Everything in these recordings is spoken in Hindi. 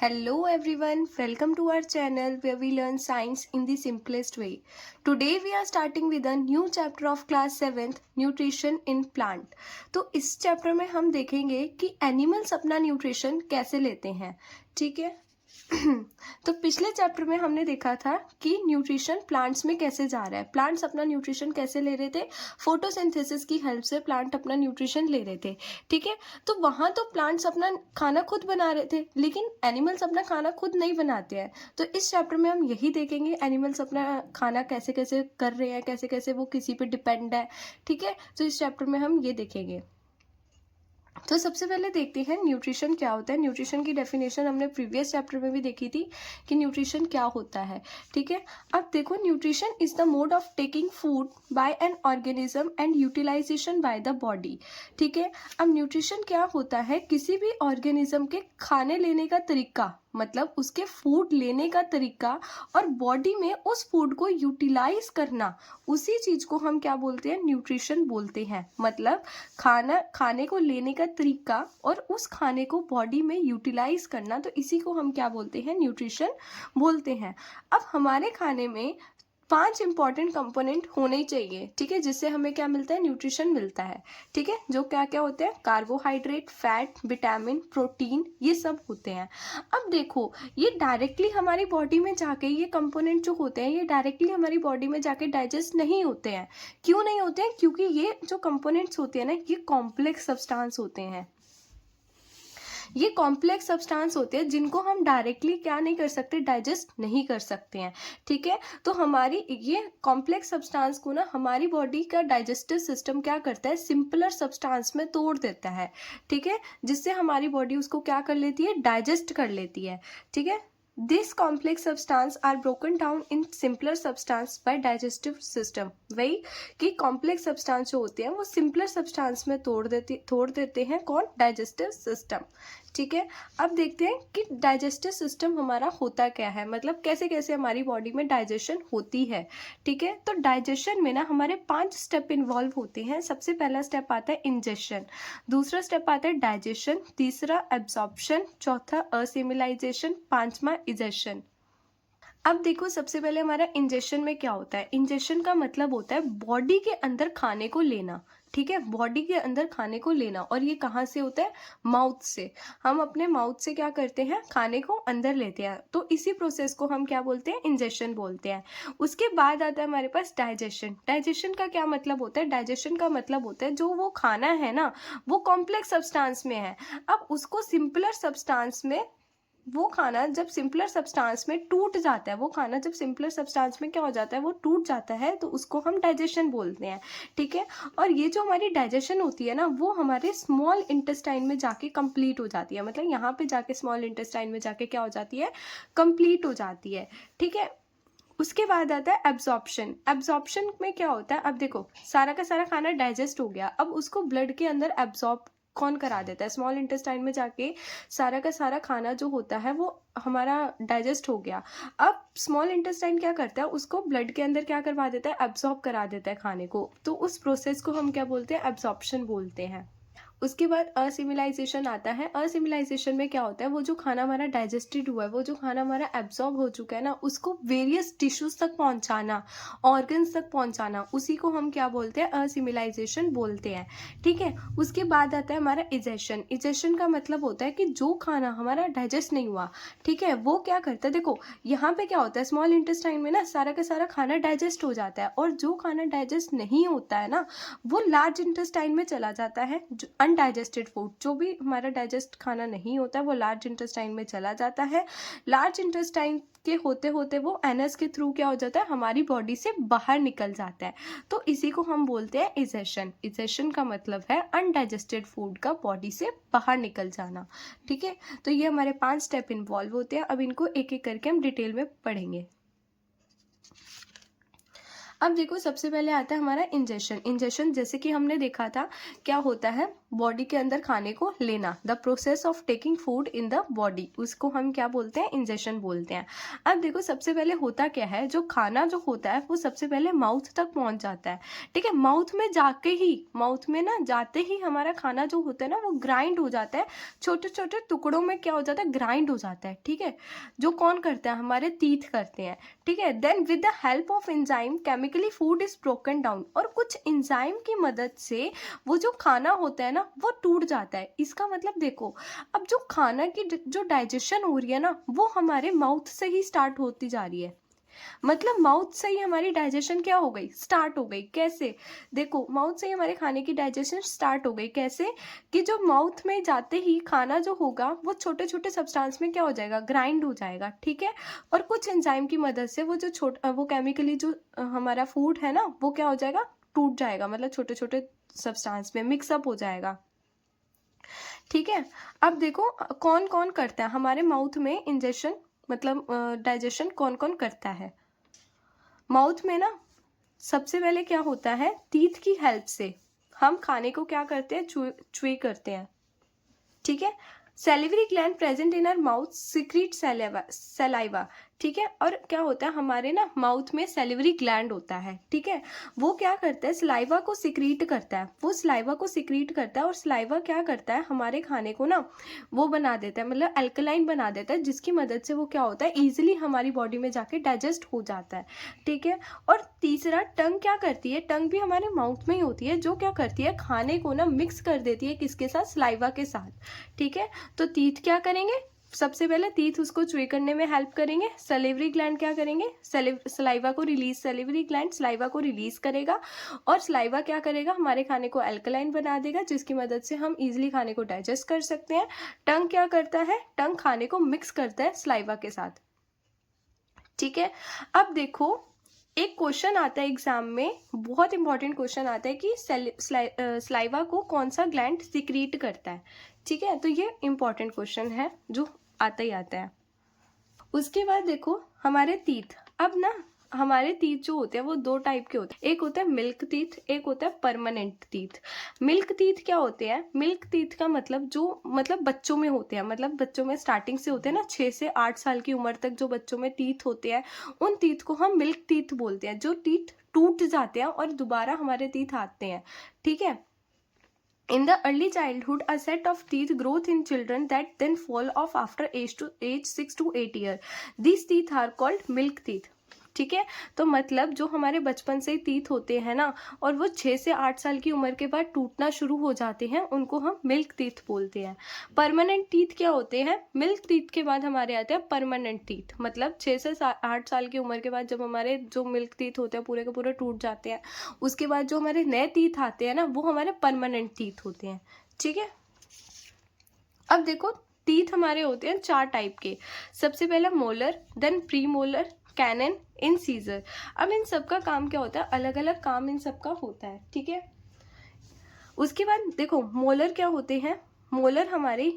Hello everyone, welcome to our channel where we learn science in the simplest way. Today we are starting with a new chapter of class 7th Nutrition in Plant. तो इस चैप्टर में हम देखेंगे कि एनिमल्स अपना न्यूट्रिशन कैसे लेते हैं. ठीक है. तो पिछले चैप्टर में हमने देखा था कि न्यूट्रिशन प्लांट्स में कैसे जा रहा है. प्लांट्स अपना न्यूट्रिशन कैसे ले रहे थे. फोटोसिंथेसिस की हेल्प से प्लांट अपना न्यूट्रिशन ले रहे थे. ठीक है. तो वहाँ तो प्लांट्स अपना खाना खुद बना रहे थे, लेकिन एनिमल्स अपना खाना खुद नहीं बनाते हैं. तो इस चैप्टर में हम यही देखेंगे एनिमल्स अपना खाना कैसे कैसे कर रहे हैं, कैसे कैसे वो किसी पे डिपेंड है. ठीक है. तो इस चैप्टर में हम ये देखेंगे. तो सबसे पहले देखते हैं न्यूट्रिशन क्या होता है. न्यूट्रिशन की डेफिनेशन हमने प्रीवियस चैप्टर में भी देखी थी कि न्यूट्रिशन क्या होता है. ठीक है. अब देखो, nutrition is the mode of taking food by an organism and utilisation by the body. ठीक है. अब न्यूट्रिशन क्या होता है, किसी भी ऑर्गेनिज्म के खाने लेने का तरीका, मतलब उसके फूड लेने का तरीका और बॉडी में उस फूड को यूटिलाइज करना, उसी चीज को हम क्या बोलते हैं, न्यूट्रिशन बोलते हैं. मतलब खाने को लेने का तरीका और उस खाने को बॉडी में यूटिलाइज करना, तो इसी को हम क्या बोलते हैं, न्यूट्रिशन बोलते हैं. अब हमारे खाने में 5 इंपॉर्टेंट कंपोनेंट होने ही चाहिए. ठीक है. जिससे हमें क्या मिलता है, न्यूट्रिशन मिलता है. ठीक है. जो क्या क्या होते हैं, कार्बोहाइड्रेट, फैट, विटामिन, प्रोटीन, ये सब होते हैं. अब देखो, ये डायरेक्टली हमारी बॉडी में जाके, ये कंपोनेंट जो होते हैं ये डायरेक्टली हमारी बॉडी में जाके डाइजेस्ट नहीं होते हैं. क्यों नहीं होते हैं? क्योंकि ये जो कंपोनेंट्स होते हैं ना, ये कॉम्प्लेक्स सब्सटेंस होते हैं. ये कॉम्प्लेक्स सब्सटेंस होते हैं जिनको हम डायरेक्टली क्या नहीं कर सकते, डाइजेस्ट नहीं कर सकते हैं. ठीक है. तो हमारी ये कॉम्प्लेक्स सब्सटेंस को ना हमारी बॉडी का डाइजेस्टिव सिस्टम क्या करता है, सिंपलर सब्सटेंस में तोड़ देता है. ठीक है. जिससे हमारी बॉडी उसको क्या कर लेती है, डाइजेस्ट कर लेती है. ठीक है. This complex substance are broken down in simpler substance by digestive system. वही कि कॉम्प्लेक्स सब्सटेंस जो होते हैं वो सिंपलर तोड़ देते हैं कौन, डाइजेस्टिव सिस्टम. ठीक है. अब देखते हैं कि डाइजेस्टिव सिस्टम हमारा होता क्या है, मतलब कैसे कैसे हमारी बॉडी में डाइजेशन होती है. ठीक है. तो डाइजेशन में ना हमारे 5 स्टेप इन्वॉल्व होते हैं. सबसे पहला स्टेप आता है इंजेशन, दूसरा स्टेप आता है डाइजेशन, तीसरा एब्जॉर्प्शन, चौथा असिमिलाइजेशन, पांचवा इजेशन. अब देखो, सबसे पहले हमारा इंजेशन में क्या होता है. इंजेशन का मतलब होता है बॉडी के अंदर खाने को लेना. ठीक है. बॉडी के अंदर खाने को लेना, और ये कहाँ से होता है, माउथ से. हम अपने माउथ से क्या करते हैं, खाने को अंदर लेते हैं. तो इसी प्रोसेस को हम क्या बोलते हैं, इंजेशन बोलते हैं. उसके बाद आता है हमारे पास डाइजेशन. डाइजेशन का क्या मतलब होता है, डाइजेशन का मतलब होता है जो वो खाना है ना, वो कॉम्प्लेक्स सब्सटेंस में है. अब उसको सिंपलर सब्सटेंस में, वो खाना जब सिंपलर सब्सटेंस में टूट जाता है, वो खाना जब सिंपलर सब्सटेंस में क्या हो जाता है, वो टूट जाता है, तो उसको हम डाइजेशन बोलते हैं. ठीक है. और ये जो हमारी डाइजेशन होती है ना, वो हमारे स्मॉल इंटेस्टाइन में जाके कंप्लीट हो जाती है. मतलब यहाँ पे जाके स्मॉल इंटेस्टाइन में जाके क्या हो जाती है, कंप्लीट हो जाती है. ठीक है. उसके बाद आता है एब्जॉर्प्शन. एब्जॉर्प्शन में क्या होता है, अब देखो सारा का सारा खाना डाइजेस्ट हो गया, अब उसको ब्लड के अंदर एब्जॉर्ब कौन करा देता है, स्मॉल इंटेस्टाइन में जाके सारा का सारा खाना जो होता है वो हमारा डाइजेस्ट हो गया. अब स्मॉल इंटेस्टाइन क्या करता है, उसको ब्लड के अंदर क्या करवा देता है, एब्जॉर्ब करा देता है खाने को. तो उस प्रोसेस को हम क्या बोलते हैं, एब्जॉर्प्शन बोलते हैं. उसके बाद असिमिलाइजेशन आता है. असिमिलाइजेशन में क्या होता है, वो जो खाना हमारा डाइजेस्टेड हुआ है, वो जो खाना हमारा एब्जॉर्ब हो चुका है ना, उसको वेरियस टिश्यूज तक पहुंचाना, ऑर्गन्स तक पहुंचाना, उसी को हम क्या बोलते हैं, असिमिलाइजेशन बोलते हैं. ठीक है. उसके बाद आता है हमारा इजेशन. इजेशन का मतलब होता है कि जो खाना हमारा डाइजेस्ट नहीं हुआ, ठीक है, वो क्या करता है, देखो यहाँ पे क्या होता है, स्मॉल इंटेस्टाइन में ना सारा का सारा खाना डाइजेस्ट हो जाता है, और जो खाना डाइजेस्ट नहीं होता है ना, वो लार्ज इंटेस्टाइन में चला जाता है. अनडाइजेस्टेड फूड, जो भी हमारा डाइजेस्ट खाना नहीं होता है, वो लार्ज इंटेस्टाइन में चला जाता है. लार्ज इंटेस्टाइन के होते होते वो एनस के थ्रू क्या हो जाता है, हमारी बॉडी से बाहर निकल जाता है. तो इसी को हम बोलते हैं इजेशन. इजेशन का मतलब है अनडाइजेस्टेड फूड का बॉडी से बाहर निकल जाना. ठीक है. तो ये हमारे 5 स्टेप इन्वॉल्व होते हैं. अब इनको एक एक करके हम डिटेल में पढ़ेंगे. अब देखो, सबसे पहले आता है हमारा इंजेशन. इंजेशन जैसे कि हमने देखा था क्या होता है, बॉडी के अंदर खाने को लेना, the process of taking food in the body, उसको हम क्या बोलते हैं, इंजेशन बोलते हैं। अब देखो सबसे पहले होता क्या है, जो खाना जो होता है वो सबसे पहले माउथ तक पहुंच जाता है, ठीक है। माउथ में जाके ही, माउथ में ना जाते ही हमारा खाना जो होता है ना वो ग्राइंड हो जाता है, छोटे छोटे टुकड़ों में क्या हो जाता है, ग्राइंड हो जाता है, ठीक है। जो कौन करता है, हमारे टीथ करते हैं, ठीक है। Then with the help of enzyme chemically food is broken down, और कुछ एंजाइम की मदद से वो जो खाना होता है ना वो टूट जाता है। इसका मतलब देखो, अब जो खाना की जो डाइजेशन हो रही है ना वो हमारे माउथ से ही स्टार्ट होती जा रही है, मतलब माउथ से ही हमारी डाइजेशन क्या हो गई, स्टार्ट हो गई। कैसे, देखो माउथ से ही हमारे खाने की डाइजेशन स्टार्ट हो गई। कैसे कि जो माउथ में जाते ही खाना जो होगा वो छोटे छोटे सब्सटेंस में क्या हो जाएगा, ग्राइंड हो जाएगा, ठीक है। और कुछ एंजाइम की मदद से वो जो वो केमिकली जो हमारा फूड है ना वो क्या हो जाएगा, टूट जाएगा, मतलब छोटे छोटे सब्सटेंस में मिक्सअप हो जाएगा, ठीक है। अब देखो कौन कौन करता है हमारे माउथ में इंजेशन, मतलब डाइजेशन कौन कौन करता है माउथ में ना। सबसे पहले क्या होता है, टीथ की हेल्प से हम खाने को क्या करते हैं, च्वे करते हैं, ठीक है। Salivary gland present in our mouth secrete saliva, ठीक है। और क्या होता है हमारे ना माउथ में सैलिवरी ग्लैंड होता है, ठीक है। वो क्या करता है, सलाइवा को सिक्रीट करता है, वो सलाइवा को सिक्रीट करता है, और सलाइवा क्या करता है, हमारे खाने को ना वो बना देता है, मतलब अल्कलाइन बना देता है, जिसकी मदद से वो क्या होता है, ईजिली हमारी बॉडी में जाके डाइजेस्ट हो जाता है, ठीक है। और तीसरा, टंग क्या करती है, टंग भी हमारे माउथ में ही होती है, जो क्या करती है, खाने को ना मिक्स कर देती है, किसके साथ, सलाइवा के साथ, ठीक है। तो टीथ क्या करेंगे, सबसे पहले टीथ उसको च्वे करने में हेल्प करेंगे। सलिवरी ग्लैंड क्या करेंगे, सलाइवा को रिलीज, सलिवरी ग्लैंड सलाइवा को रिलीज करेगा, और सलाइवा क्या करेगा, हमारे खाने को अल्कलाइन बना देगा, जिसकी मदद से हम इजीली खाने को डाइजेस्ट कर सकते हैं। टंग क्या करता है, टंग खाने को मिक्स करता है सलाइवा के साथ, ठीक है। अब देखो एक क्वेश्चन आता है एग्जाम में, बहुत इंपॉर्टेंट क्वेश्चन आता है कि सलाइवा को कौन सा ग्लैंड सिक्रीट करता है, ठीक है। तो ये इंपॉर्टेंट क्वेश्चन है जो आता ही आता है। उसके बाद देखो हमारे टीथ, अब ना हमारे टीथ जो होते हैं वो दो टाइप के होते हैं, एक होता है मिल्क टीथ, एक होता है परमानेंट टीथ। मिल्क टीथ क्या होते हैं, मिल्क टीथ का मतलब जो मतलब बच्चों में होते हैं, मतलब बच्चों में स्टार्टिंग से होते हैं ना, 6 से 8 साल की उम्र तक जो बच्चों में टीथ होते हैं उन टीथ को हम मिल्क टीथ बोलते हैं, जो टीथ टूट जाते हैं और दोबारा हमारे टीथ आते हैं, ठीक है। In the early childhood, a set of teeth growth in children that then fall off after age 6 to 8 year. These teeth are called milk teeth. ठीक है, तो मतलब जो हमारे बचपन से टीथ होते हैं ना और वो 6 से 8 साल की उम्र के बाद टूटना शुरू हो जाते हैं, उनको हम मिल्क टीथ बोलते हैं। परमानेंट टीथ क्या होते हैं, मिल्क टीथ के बाद हमारे आते हैं परमानेंट टीथ, मतलब 6 से 8 साल की उम्र के बाद जब हमारे जो मिल्क टीथ होते हैं पूरे के पूरे टूट जाते हैं, उसके बाद जो हमारे नए टीथ आते हैं ना वो हमारे परमानेंट टीथ होते हैं, ठीक है। अब देखो टीथ हमारे होते हैं 4 टाइप के, सबसे पहला molar, then premolar, canine, incisor. अब इन सब का काम क्या होता है, अलग अलग काम इन सब का होता है, ठीक है। उसके बाद देखो मोलर क्या होते हैं, मोलर हमारे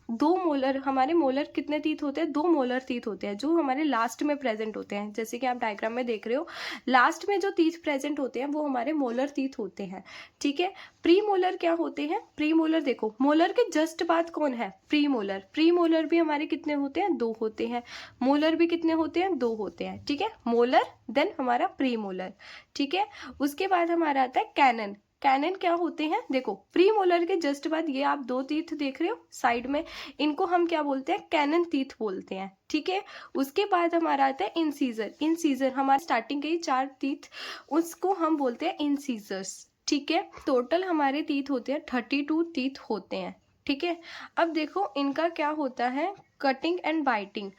दो मोलर, हमारे मोलर कितने टीथ होते हैं, 2 मोलर टीथ होते हैं जो हमारे लास्ट में प्रेजेंट होते हैं, जैसे कि आप डायग्राम में देख रहे हो, लास्ट में जो टीथ प्रेजेंट होते हैं वो हमारे मोलर टीथ होते हैं, ठीक है। प्री मोलर क्या होते हैं, प्री मोलर देखो मोलर के जस्ट बाद कौन है, प्री मोलर। प्री मोलर भी हमारे कितने होते हैं, 2 होते हैं, मोलर भी कितने होते हैं, 2 होते हैं, ठीक है। मोलर देन हमारा प्री मोलर, ठीक है। उसके बाद हमारा आता है कैनन। कैनन क्या होते हैं, देखो प्री मोलर के जस्ट बाद ये आप 2 टीथ देख रहे हो साइड में, इनको हम क्या बोलते हैं, कैनन टीथ बोलते हैं, ठीक है। उसके बाद हमारा आता है इंसीजर। इंसीजर हमारे स्टार्टिंग के ही 4 टीथ, उसको हम बोलते हैं इंसीजर्स, ठीक है। टोटल हमारे टीथ होते हैं 32 टीथ होते हैं, ठीक है। अब देखो इनका क्या होता है, कटिंग एंड बाइटिंग।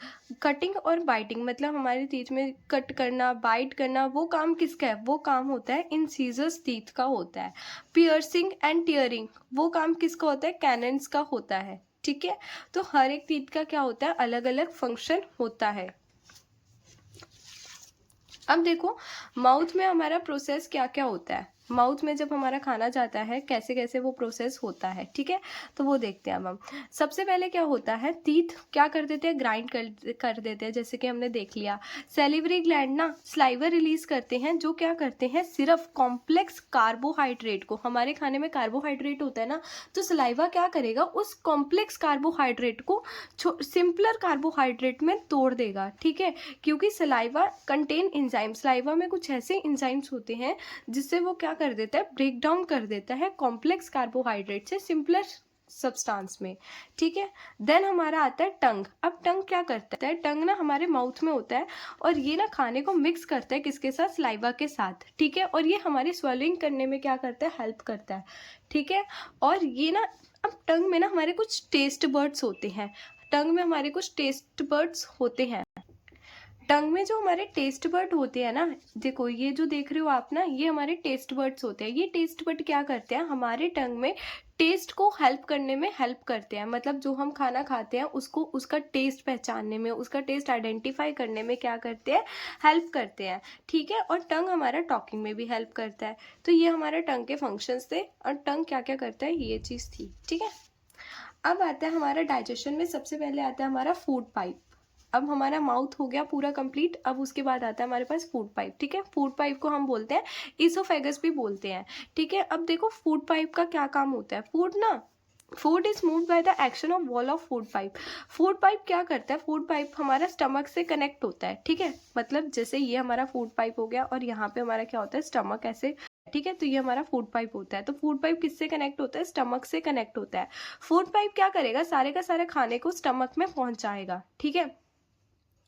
कटिंग और बाइटिंग मतलब हमारे टीथ में कट करना, बाइट करना, वो काम किसका है, वो काम होता है इंसीजर्स टीथ का होता है। पियर्सिंग एंड टीयरिंग वो काम किसका होता है, कैनन्स का होता है, ठीक है। तो हर एक टीथ का क्या होता है, अलग अलग फंक्शन होता है। अब देखो माउथ में हमारा प्रोसेस क्या क्या होता है, माउथ में जब हमारा खाना जाता है कैसे कैसे वो प्रोसेस होता है, ठीक है। तो वो देखते हैं अब हम। सबसे पहले क्या होता है, टीथ क्या कर देते हैं, ग्राइंड कर देते हैं, जैसे कि हमने देख लिया। सैलिवरी ग्लैंड ना स्लाइवर रिलीज करते हैं, जो क्या करते हैं, सिर्फ कॉम्प्लेक्स कार्बोहाइड्रेट को, हमारे खाने में कार्बोहाइड्रेट होता है ना, तो सलाइवा क्या करेगा, उस कॉम्प्लेक्स कार्बोहाइड्रेट को सिंपलर कार्बोहाइड्रेट में तोड़ देगा, ठीक है। क्योंकि सलाइवा कंटेन एंजाइम, सलाइवा में कुछ ऐसे एंजाइम्स होते हैं जिससे वो क्या कर देता है, ब्रेक डाउन कर देता है कॉम्प्लेक्स कार्बोहाइड्रेट से सिंपलर सब्सटेंस में, ठीक है। देन हमारा आता है टंग। अब टंग क्या करता है, टंग ना हमारे माउथ में होता है और ये ना खाने को मिक्स करता है किसके साथ, सलाइवा के साथ, ठीक है। और ये हमारी स्वेलिंग करने में क्या करता है, हेल्प करता है, ठीक है। और ये ना, अब टंग में ना हमारे कुछ टेस्ट बर्ड्स होते हैं, टंग में हमारे कुछ टेस्ट बर्ड्स होते हैं। टंग में जो हमारे टेस्ट बर्ड होते हैं ना, देखो ये जो देख रहे हो आप ना, ये हमारे टेस्ट बर्ड्स होते हैं। ये टेस्ट बर्ड क्या करते हैं, हमारे टंग में टेस्ट को हेल्प करने में हेल्प करते हैं, मतलब जो हम खाना खाते हैं उसको, उसका टेस्ट पहचानने में, उसका टेस्ट आइडेंटिफाई करने में क्या करते हैं, हेल्प करते हैं, ठीक है। और टंग हमारा टॉकिंग में भी हेल्प करता है। तो ये हमारा टंग के फंक्शंस थे, और टंग क्या क्या करता है, ये चीज़ थी, ठीक है। अब आता है हमारा डाइजेशन में, सबसे पहले आता है हमारा फूड पाइप। अब हमारा माउथ हो गया पूरा कंप्लीट, अब उसके बाद आता है हमारे पास फूड पाइप, ठीक है। फूड पाइप को हम बोलते हैं ईसोफेगस भी बोलते हैं, ठीक है। अब देखो फूड पाइप का क्या काम होता है, food is move by the action of wall of food pipe. Food pipe क्या करता है, फूड पाइप हमारा स्टमक से कनेक्ट होता है, ठीक है। मतलब जैसे ये हमारा फूड पाइप हो गया और यहाँ पे हमारा क्या होता है, स्टमक ऐसे, ठीक है। तो ये हमारा फूड पाइप होता है। तो फूड पाइप किससे कनेक्ट होता है, स्टमक से कनेक्ट होता है। फूड पाइप क्या करेगा, सारे का सारे खाने को स्टमक में पहुंचाएगा, ठीक है,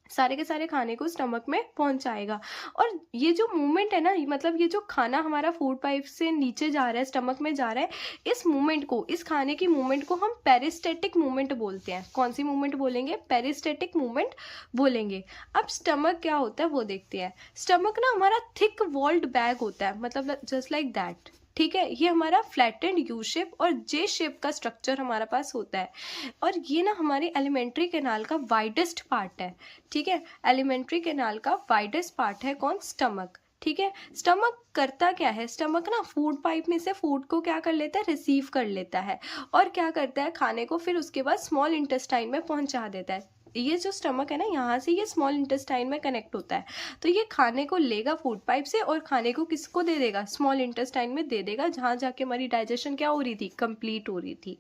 सारे के सारे खाने को स्टमक में पहुंचाएगा। और ये जो मूवमेंट है ना, मतलब ये जो खाना हमारा फूड पाइप से नीचे जा रहा है, स्टमक में जा रहा है, इस मूवमेंट को, इस खाने की मूवमेंट को हम पेरिस्टेटिक मूवमेंट बोलते हैं। कौन सी मूवमेंट बोलेंगे, पेरिस्टेटिक मूवमेंट बोलेंगे। अब स्टमक क्या होता है वो देखते हैं। स्टमक ना हमारा थिक वॉल्ड बैग होता है, मतलब जस्ट लाइक दैट, ठीक है। ये हमारा फ्लैटेंड यू शेप और जे शेप का स्ट्रक्चर हमारे पास होता है। और ये ना हमारे एलिमेंट्री कैनाल का वाइडेस्ट पार्ट है, ठीक है। एलिमेंट्री कैनाल का वाइडेस्ट पार्ट है कौन, स्टमक, ठीक है। स्टमक करता क्या है, स्टमक ना फूड पाइप में से फूड को क्या कर लेता है, रिसीव कर लेता है, और क्या करता है, खाने को फिर उसके बाद स्मॉल इंटेस्टाइन में पहुंचा देता है। ये जो स्टमक है ना, यहाँ से ये स्मॉल इंटेस्टाइन में कनेक्ट होता है। तो ये खाने को लेगा फूड पाइप से और खाने को किसको दे देगा, स्मॉल इंटेस्टाइन में दे देगा, जहाँ जाके हमारी डाइजेशन क्या हो रही थी, कंप्लीट हो रही थी,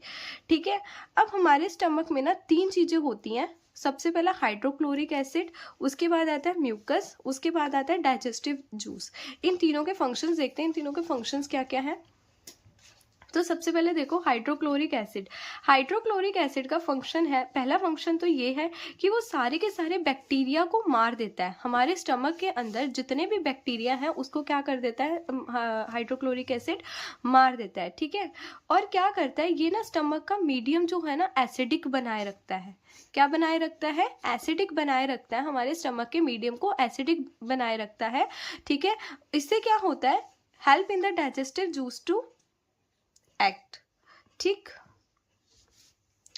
ठीक है। अब हमारे स्टमक में ना 3 चीज़ें होती हैं। सबसे पहला हाइड्रोक्लोरिक एसिड, उसके बाद आता है म्यूकस, उसके बाद आता है डाइजेस्टिव जूस। इन तीनों के फंक्शंस देखते हैं, इन तीनों के फंक्शंस क्या क्या है। तो सबसे पहले देखो हाइड्रोक्लोरिक एसिड। हाइड्रोक्लोरिक एसिड का फंक्शन है, पहला फंक्शन तो ये है कि वो सारे के सारे बैक्टीरिया को मार देता है। हमारे स्टमक के अंदर जितने भी बैक्टीरिया हैं उसको क्या कर देता है, हाइड्रोक्लोरिक एसिड मार देता है, ठीक है। और क्या करता है, ये ना स्टमक का मीडियम जो है ना एसिडिक बनाए रखता है। क्या बनाए रखता है, एसिडिक बनाए रखता है, हमारे स्टमक के मीडियम को एसिडिक बनाए रखता है, ठीक है। इससे क्या होता है, help in the digestive juice to act, ठीक।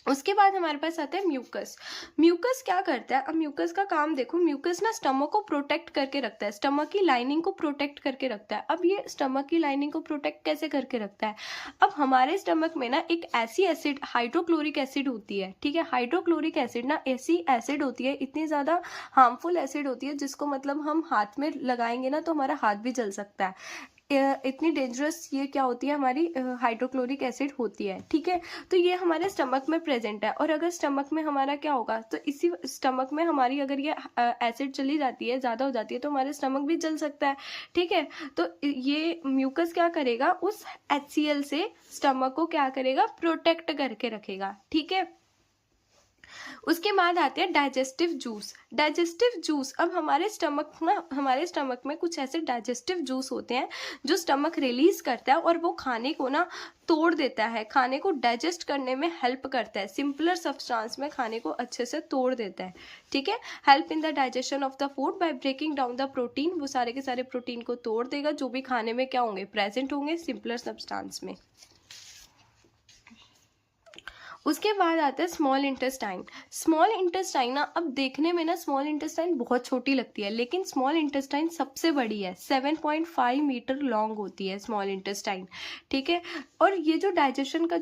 उसके बाद हमारे पास आता है म्यूकस। म्यूकस क्या करता है, अब म्यूकस का काम देखो, म्यूकस ना स्टमक को प्रोटेक्ट करके रखता है, स्टमक की लाइनिंग को प्रोटेक्ट करके रखता है। अब ये स्टमक की लाइनिंग को प्रोटेक्ट कैसे करके रखता है, अब हमारे स्टमक में ना एक ऐसी एसिड हाइड्रोक्लोरिक एसिड होती है, ठीक है। हाइड्रोक्लोरिक एसिड ना ऐसी एसिड होती है, इतनी ज़्यादा हार्मफुल एसिड होती है, जिसको मतलब हम हाथ में लगाएंगे ना तो हमारा हाथ भी जल सकता है। इतनी डेंजरस ये क्या होती है, हमारी हाइड्रोक्लोरिक एसिड होती है, ठीक है। तो ये हमारे स्टमक में प्रेजेंट है, और अगर स्टमक में हमारा क्या होगा, तो इसी स्टमक में हमारी अगर ये एसिड चली जाती है, ज़्यादा हो जाती है, तो हमारे स्टमक भी जल सकता है, ठीक है। तो ये म्यूकस क्या करेगा, उस HCl से स्टमक को क्या करेगा, प्रोटेक्ट करके रखेगा, ठीक है। उसके बाद आते हैं डाइजेस्टिव जूस। डाइजेस्टिव जूस, अब हमारे स्टमक में कुछ ऐसे डाइजेस्टिव जूस होते हैं जो स्टमक रिलीज करता है, और वो खाने को ना तोड़ देता है, खाने को डाइजेस्ट करने में हेल्प करता है, सिंपलर सब्सटेंस में खाने को अच्छे से तोड़ देता है, ठीक है। Help in the digestion of the food by breaking down the protein, वो सारे के सारे प्रोटीन को तोड़ देगा जो भी खाने में क्या होंगे, प्रेजेंट होंगे सिंपलर सब्सटेंस में। उसके बाद आता है स्मॉल इंटेस्टाइन। स्मॉल इंटेस्टाइन ना, अब देखने में ना स्मॉल इंटेस्टाइन बहुत छोटी लगती है, लेकिन स्मॉल इंटेस्टाइन सबसे बड़ी है, 7.5 मीटर लॉन्ग होती है स्मॉल इंटेस्टाइन, ठीक है। और ये जो डाइजेशन का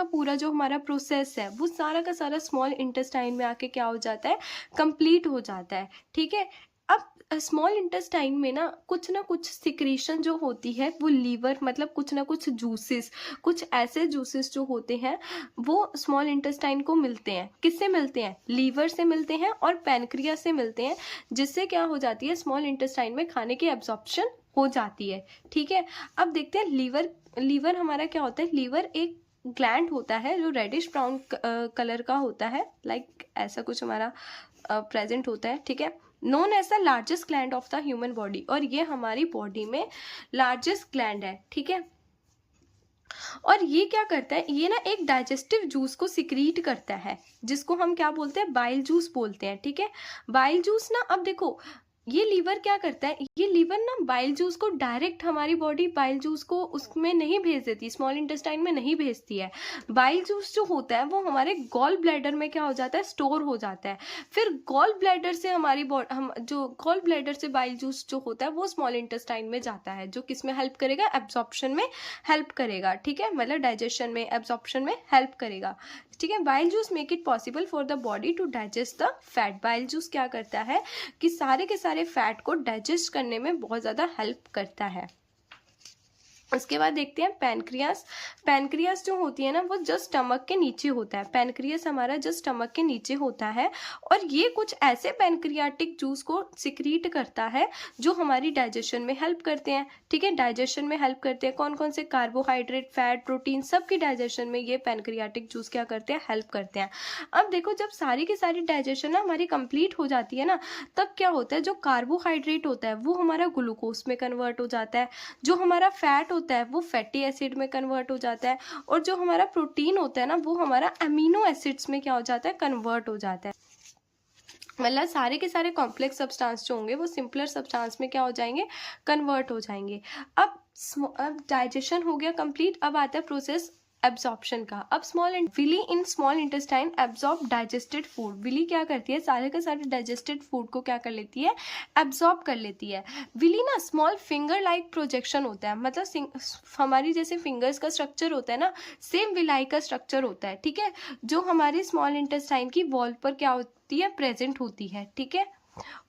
पूरा जो हमारा प्रोसेस है वो सारा का सारा स्मॉल इंटेस्टाइन में आके क्या हो जाता है, कंप्लीट हो जाता है, ठीक है। अब स्मॉल इंटेस्टाइन में ना कुछ सिक्रीशन जो होती है वो लीवर, मतलब कुछ ना कुछ जूसेस, कुछ ऐसे जूसेस जो होते हैं वो स्मॉल इंटेस्टाइन को मिलते हैं। किससे मिलते हैं? लीवर से मिलते हैं और पैनक्रिया से मिलते हैं, जिससे क्या हो जाती है, स्मॉल इंटेस्टाइन में खाने की एब्जॉर्प्शन हो जाती है, ठीक है। अब देखते हैं लीवर हमारा क्या होता है। लीवर एक ग्लैंड होता है जो रेडिश ब्राउन कलर का होता है, लाइक ऐसा कुछ हमारा प्रेजेंट होता है, ठीक है। Known as the largest gland of the human body, और ये हमारी बॉडी में लार्जेस्ट ग्लैंड है, ठीक है। और ये क्या करता है, ये ना एक डाइजेस्टिव जूस को सिक्रीट करता है, जिसको हम क्या बोलते हैं, बाइल जूस बोलते हैं, ठीक है। बाइल जूस ना, अब देखो ये लीवर क्या करता है, ये लीवर ना बाइल जूस को डायरेक्ट, हमारी बॉडी बाइल जूस को उसमें नहीं भेज देती, स्मॉल इंटेस्टाइन में नहीं भेजती है। बाइल जूस जो होता है वो हमारे गॉल ब्लैडर में क्या हो जाता है, स्टोर हो जाता है। फिर गॉल ब्लैडर से गॉल ब्लैडर से बाइल जूस जो होता है वो स्मॉल इंटेस्टाइन में जाता है, जो किस में हेल्प करेगा, एब्जॉर्प्शन में हेल्प करेगा, ठीक है, मतलब डाइजेशन में, एब्जॉर्प्शन में हेल्प करेगा, ठीक है। Bile juice make it possible for the body to digest the fat. Bile juice क्या करता है कि सारे के सारे फैट को डाइजेस्ट करने में बहुत ज़्यादा हेल्प करता है। उसके बाद देखते हैं पैनक्रियास। पैनक्रियास जो होती है ना वो जस्ट स्टमक के नीचे होता है, पैनक्रियास हमारा जस्ट स्टमक के नीचे होता है, और ये कुछ ऐसे पैनक्रियाटिक जूस को सिक्रीट करता है जो हमारी डाइजेशन में हेल्प करते हैं, ठीक है। डाइजेशन में हेल्प करते हैं कौन कौन से, कार्बोहाइड्रेट, फैट, प्रोटीन, सबकी डाइजेशन में ये पैनक्रियाटिक जूस क्या करते हैं, हेल्प करते हैं। अब देखो जब सारी की सारी डाइजेशन ना हमारी कंप्लीट हो जाती है ना, तब क्या होता है, जो कार्बोहाइड्रेट होता है वो हमारा ग्लूकोज में कन्वर्ट हो जाता है, जो हमारा फैट होता है वो फैटी एसिड में कन्वर्ट हो जाता है, और जो हमारा प्रोटीन होता है ना वो हमारा अमीनो एसिड्स में क्या हो जाता है, कन्वर्ट हो जाता है। मतलब सारे के सारे कॉम्प्लेक्स सब्सटेंस जो होंगे वो सिंपलर सब्सटेंस में क्या हो जाएंगे, कन्वर्ट हो जाएंगे। अब डाइजेशन हो गया कंप्लीट, अब आता है प्रोसेस एब्जॉर्प्शन का। अब villi in small intestine absorb digested food. Villi क्या करती है, सारे के सारे डाइजेस्टेड फूड को क्या कर लेती है, एब्जॉर्ब कर लेती है। विली ना स्मॉल फिंगर लाइक प्रोजेक्शन होता है, मतलब हमारी जैसे फिंगर्स का स्ट्रक्चर होता है ना, सेम विलाई का स्ट्रक्चर होता है, ठीक है, जो हमारी स्मॉल इंटेस्टाइन की वॉल पर क्या होती है, प्रेजेंट होती है, ठीक है।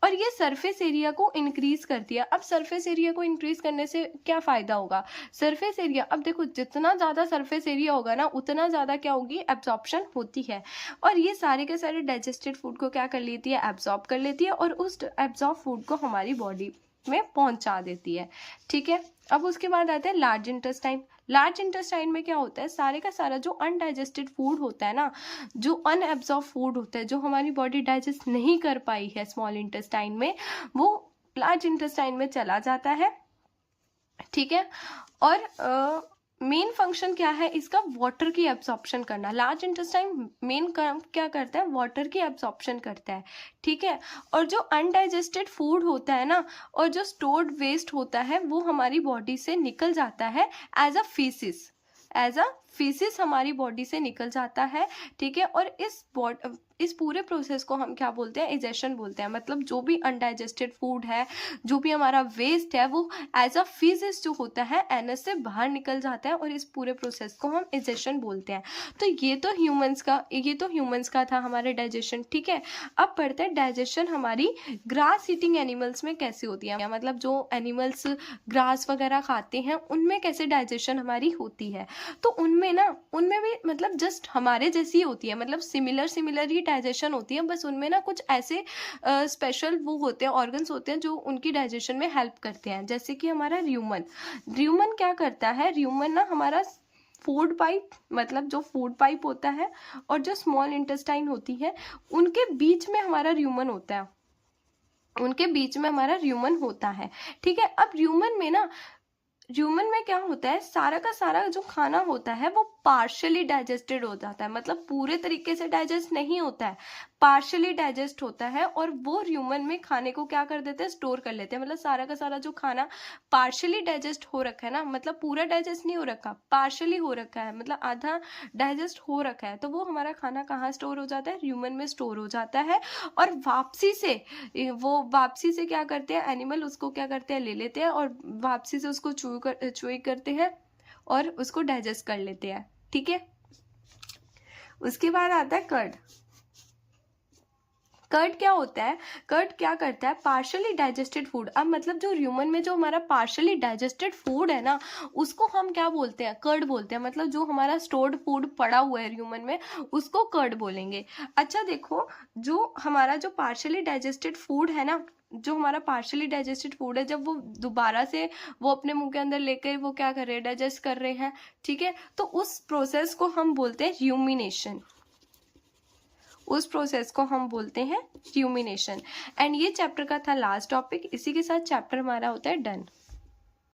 और ये सरफेस एरिया को इंक्रीज करती है। अब सरफेस एरिया को इंक्रीज करने से क्या फायदा होगा, सरफेस एरिया, अब देखो जितना ज़्यादा सरफेस एरिया होगा ना उतना ज़्यादा क्या होगी, एब्जॉर्प्शन होती है, और ये सारे के सारे डाइजेस्टेड फूड को क्या कर लेती है, एब्जॉर्ब कर लेती है, और उस एब्जॉर्ब फूड को हमारी बॉडी में पहुंचा देती है, ठीक है। अब उसके बाद आते हैं लार्ज इंटेस्टाइन। लार्ज इंटेस्टाइन में क्या होता है, सारे का सारा जो अनडाइजेस्टेड फूड होता है ना, जो अनएब्जॉर्ब फूड होता है, जो हमारी बॉडी डाइजेस्ट नहीं कर पाई है स्मॉल इंटेस्टाइन में, वो लार्ज इंटेस्टाइन में चला जाता है, ठीक है। और मेन फंक्शन क्या है इसका, वाटर की एब्जॉर्प्शन करना। लार्ज इंटेस्टाइन मेन काम क्या करता है, वाटर की एब्जॉर्प्शन करता है, ठीक है। और जो अनडाइजेस्टेड फूड होता है ना, और जो स्टोर्ड वेस्ट होता है वो हमारी बॉडी से निकल जाता है एज अ फीसिस हमारी बॉडी से निकल जाता है, ठीक है। और इस पूरे प्रोसेस को हम क्या बोलते हैं, इजेशन बोलते हैं। मतलब जो भी अनडाइजेस्टेड फूड है, जो भी हमारा वेस्ट है, वो एज अ फीसिस जो होता है एनस से बाहर निकल जाता है, और इस पूरे प्रोसेस को हम इजेशन बोलते हैं। तो ये तो ह्यूमंस का था हमारे डाइजेशन, ठीक है। अब पढ़ते हैं डाइजेशन हमारी ग्रास ईटिंग एनिमल्स में कैसे होती है, मतलब जो एनिमल्स ग्रास वगैरह खाते हैं उनमें कैसे डाइजेशन हमारी होती है। तो उनमें भी मतलब जस्ट हमारे जैसी होती है, मतलब सिमिलर ही डाइजेशन होती है, बस उनमें ना कुछ ऐसे स्पेशल वो होते हैं, ऑर्गन्स होते हैं जो उनकी डाइजेशन में हेल्प करते हैं। जैसे कि हमारा र्यूमन क्या करता है, र्यूमन ना हमारा फूड पाइप, मतलब जो फूड पाइप होता है और जो स्मॉल इंटेस्टाइन होती है उनके बीच में हमारा र्यूमन होता है, ठीक है। अब ह्यूमन में क्या होता है, सारा का सारा जो खाना होता है वो पार्शियली डाइजेस्टेड हो जाता है, मतलब पूरे तरीके से डाइजेस्ट नहीं होता है, पार्शली डाइजेस्ट होता है और वो ह्यूमन में खाने को क्या कर देते हैं, स्टोर कर लेते हैं। मतलब सारा का सारा जो खाना पार्शली डाइजेस्ट हो रखा है ना, मतलब पूरा डाइजेस्ट नहीं हो रखा, पार्शली हो रखा है, मतलब आधा डाइजेस्ट हो रखा है, तो वो हमारा खाना कहाँ स्टोर हो जाता है, ह्यूमन में स्टोर हो जाता है। और वापसी से क्या करते हैं एनिमल, उसको क्या करते हैं, ले लेते हैं और वापसी से उसको चूई करते हैं और उसको डाइजेस्ट कर लेते हैं। ठीक है, उसके बाद आता है कर्ड। कर्ड क्या होता है, कर्ड क्या करता है, पार्शली डाइजेस्टेड फूड। अब मतलब जो ह्यूमन में जो हमारा पार्शली डाइजेस्टेड फूड है ना, उसको हम क्या बोलते हैं, कर्ड बोलते हैं। मतलब जो हमारा स्टोर्ड फूड पड़ा हुआ है ह्यूमन में, उसको कर्ड बोलेंगे। अच्छा देखो, जो हमारा जो पार्शली डाइजेस्टेड फूड है ना, जो हमारा पार्शली डाइजेस्टेड फूड है, जब वो दोबारा से वो अपने मुंह के अंदर लेकर वो क्या कर रहे हैं, डाइजेस्ट कर रहे हैं। ठीक है, तो उस प्रोसेस को हम बोलते हैं र्यूमिनेशन। उस प्रोसेस को हम बोलते हैं र्यूमिनेशन। एंड ये चैप्टर का था लास्ट टॉपिक। इसी के साथ चैप्टर हमारा होता है डन।